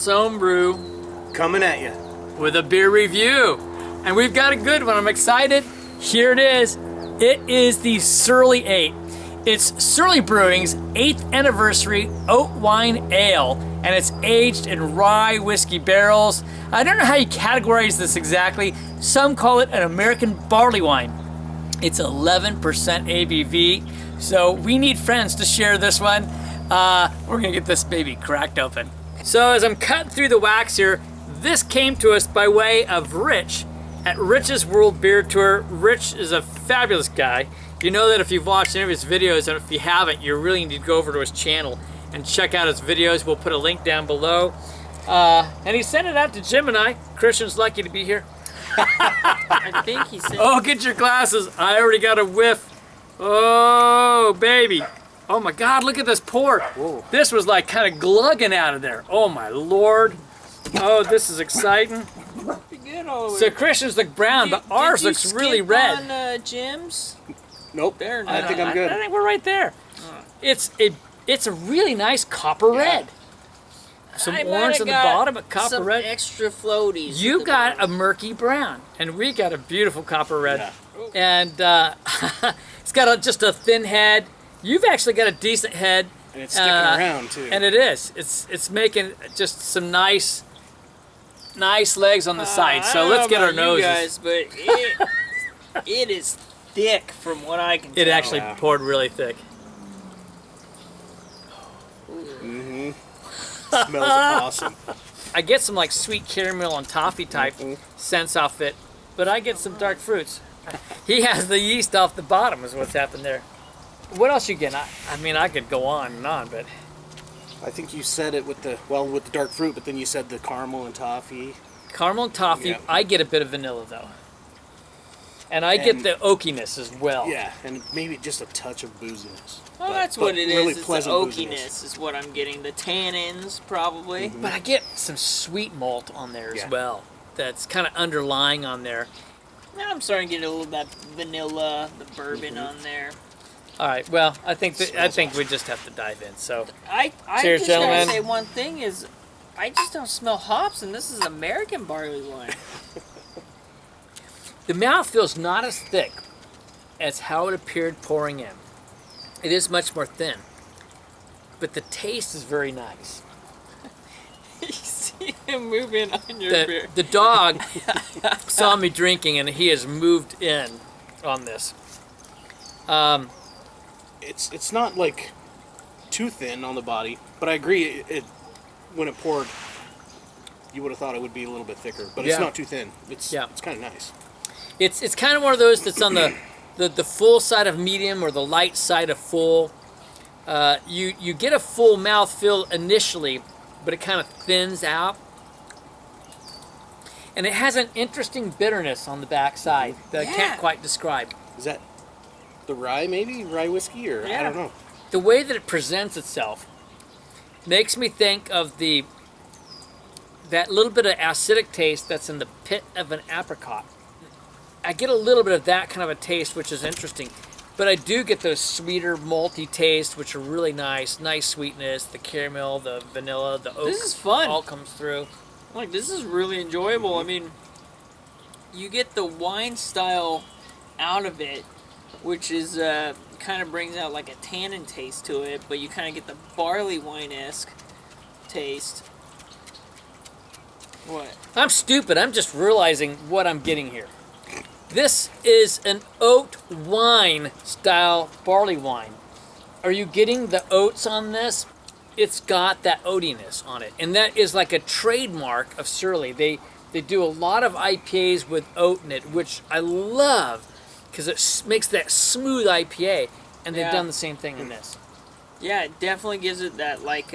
Vermont's own brew. Coming at you. With a beer review. And we've got a good one. I'm excited. Here it is. It is the Surly 8. It's Surly Brewing's 8th anniversary oat wine ale, and it's aged in rye whiskey barrels. I don't know how you categorize this exactly. Some call it an American barley wine. It's 11% ABV, so we need friends to share this one. We're gonna get this baby cracked open. So as I'm cutting through the wax here, this came to us by way of Rich at Rich's World Beer Tour. Rich is a fabulous guy. You know that if you've watched any of his videos, and if you haven't, you really need to go over to his channel and check out his videos. We'll put a link down below. And he sent it out to Jim and I. Christian's lucky to be here. I think he said... Oh, get your glasses. I already got a whiff. Oh, baby. Oh my God, look at this pour. Whoa. This was like kind of glugging out of there. Oh my Lord. Oh, this is exciting. Good all the way. So Christian's look brown, but ours looks really red. On Jim's? Nope. I think I'm good. I think we're right there. It's a really nice copper red. Some orange on the bottom, but copper some red. Extra floaties. You got a murky brown, and we got a beautiful copper red. Yeah. And it's got just a thin head. You've actually got a decent head. And it's sticking around too. And it is. It's making just some nice legs on the side. So let's get our noses. You guys, but it is thick from what I can tell. It actually poured really thick. Mm-hmm. Smells awesome. I get some like sweet caramel and toffee type scents off it, but I get some dark fruits. He has the yeast off the bottom is what's happened there. What else you get? I mean, I could go on and on, but... I think you said it with the dark fruit, but then you said the caramel and toffee. Caramel and toffee, Yeah. I get a bit of vanilla though. And I get the oakiness as well. Yeah, and maybe just a touch of booziness. Well, that's what it is. Really It's the pleasant oakiness booziness. is what I'm getting. The tannins, probably. But I get some sweet malt on there as Yeah. well. That's kind of underlying on there. Now I'm starting to get a little of that vanilla, the bourbon on there. All right, well, I think we just have to dive in. So, I Cheers, just gentlemen. gotta say one thing is, I just don't smell hops, and this is American barley wine. the mouthfeel's not as thick as how it appeared pouring in. It is much more thin, but the taste is very nice. You see him moving on your beer. The dog saw me drinking, and he has moved in on this. It's not like too thin on the body, but I agree. When it poured, you would have thought it would be a little bit thicker, but it's not too thin. It's kind of nice. It's kind of one of those that's on the full side of medium or the light side of full. You get a full mouthfeel initially, but it kind of thins out. And it has an interesting bitterness on the back side that I can't quite describe. Is that the rye, maybe? Rye whiskey? Or I don't know. The way that it presents itself makes me think of that little bit of acidic taste that's in the pit of an apricot. I get a little bit of that kind of a taste, which is interesting. But I do get those sweeter, malty tastes, which are really nice. Nice sweetness, the caramel, the vanilla, the oak. This is fun. All comes through. Like, this is really enjoyable. I mean, you get the wine style out of it, which is kind of brings out like a tannin taste to it, but you kind of get the barley wine-esque taste. What? I'm stupid. I'm just realizing what I'm getting here. This is an oat wine style barley wine. Are you getting the oats on this? It's got that oatiness on it, and that is like a trademark of Surly. They do a lot of IPAs with oat in it, which I love because it makes that smooth IPA, and they've done the same thing in this. Yeah, it definitely gives it that like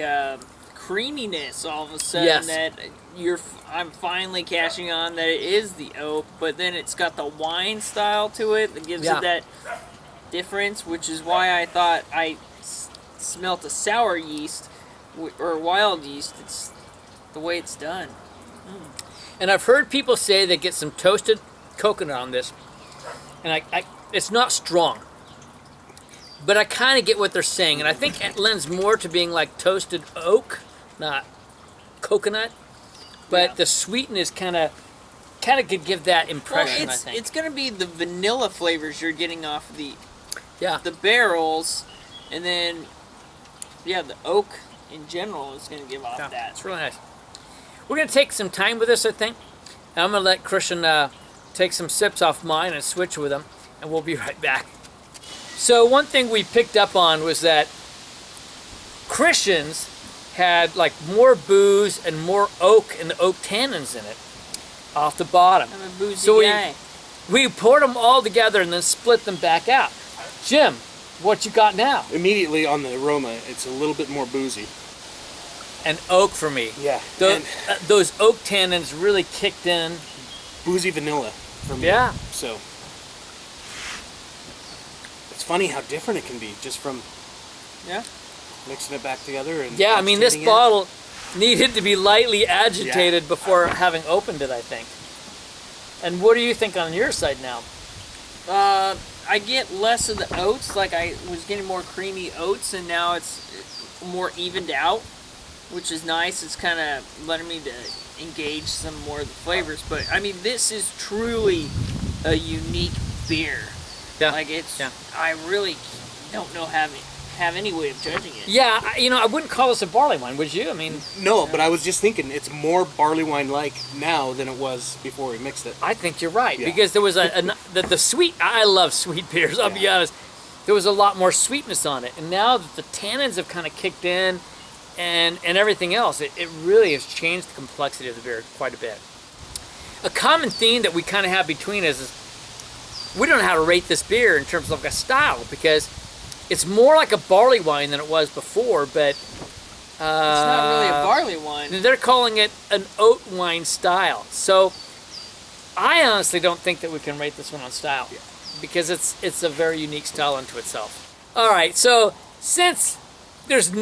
creaminess all of a sudden that I'm finally catching on that it is the oak, but then it's got the wine style to it that gives it that difference, which is why I thought I smelt a sour yeast or wild yeast. It's the way it's done. And I've heard people say they get some toasted coconut on this, and it's not strong, but I kind of get what they're saying, and I think it lends more to being like toasted oak, not coconut, but the sweetness kind of could give that impression. Well, I think it's gonna be the vanilla flavors you're getting off the the barrels, and then the oak in general is gonna give off that. It's really nice. We're gonna take some time with this, I think. And I'm gonna let Christian take some sips off mine and switch with him, and we'll be right back. So one thing we picked up on was that Christian's had like more booze and more oak and the oak tannins in it off the bottom. I'm a boozy guy. We poured them all together and then split them back out. Jim, what you got now? Immediately on the aroma, it's a little bit more boozy. And oak for me. Yeah. Those oak tannins really kicked in. Boozy vanilla for me. Yeah. So it's funny how different it can be just from mixing it back together. And I mean, this bottle needed to be lightly agitated before having opened it, I think. And what do you think on your side now? I get less of the oats. Like I was getting more creamy oats, and now it's more evened out, which is nice. It's kind of letting me to engage some more of the flavors. But I mean, this is truly a unique beer. Yeah. Like it's. I really don't know have any way of judging it. Yeah, I wouldn't call this a barley wine, would you? I mean, no, but I was just thinking it's more barley wine like now than it was before we mixed it. I think you're right because there was the sweet. I love sweet beers. I'll be honest. There was a lot more sweetness on it, and now that the tannins have kind of kicked in, and everything else, it really has changed the complexity of the beer quite a bit. A common theme that we kind of have between us is we don't know how to rate this beer in terms of like a style because it's more like a barley wine than it was before, but it's not really a barley wine. They're calling it an oat wine style. So I honestly don't think that we can rate this one on style because it's a very unique style unto itself. All right, so since there's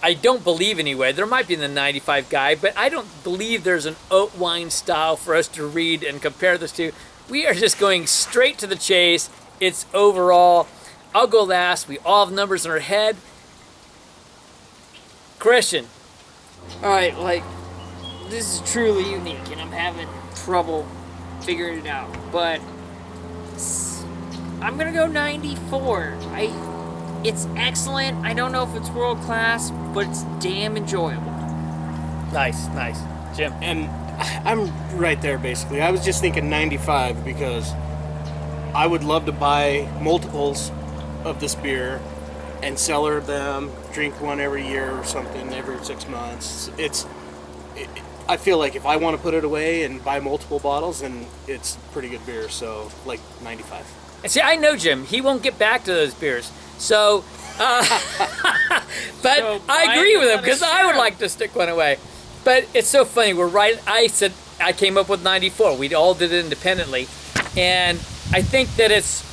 I don't believe anyway, there might be in the 95 guide, but I don't believe there's an oat wine style for us to read and compare this to. We are just going straight to the chase. It's overall. I'll go last. We all have numbers in our head. Christian. All right, like, this is truly unique, and I'm having trouble figuring it out. But I'm gonna go 94. It's excellent. I don't know if it's world class, but it's damn enjoyable. Nice. Jim. And I'm right there, basically. I was just thinking 95 because I would love to buy multiples of this beer and cellar them, drink one every year or something, every 6 months. I feel like if I want to put it away and buy multiple bottles, then it's pretty good beer. So, like 95. And see, I know Jim. He won't get back to those beers. So, but I agree with him because I would like to stick one away. But it's so funny. We're right. I said I came up with 94. We all did it independently, and I think that it's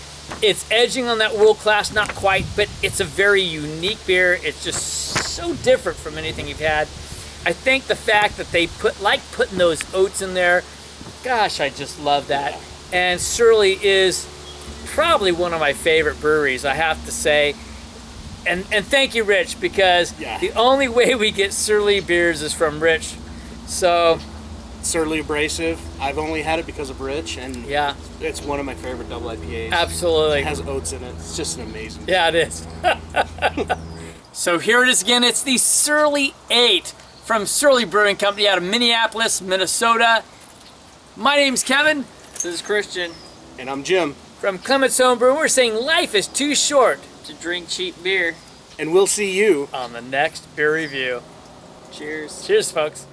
edging on that world class, not quite, but it's a very unique beer. It's just so different from anything you've had. I think the fact that they putting those oats in there, gosh, I just love that. And Surly is probably one of my favorite breweries, I have to say. And thank you, Rich, because the only way we get Surly beers is from Rich. So Surly Abrasive, I've only had it because of Rich, and it's one of my favorite double IPAs. Absolutely. It has oats in it. It's just an amazing beer. Yeah, it is. So here it is again. It's the Surly 8 from Surly Brewing Company out of Minneapolis, Minnesota. My name's Kevin. This is Christian. And I'm Jim. From Clement's Home Brew, we're saying life is too short to drink cheap beer. And we'll see you on the next beer review. Cheers. Cheers, folks.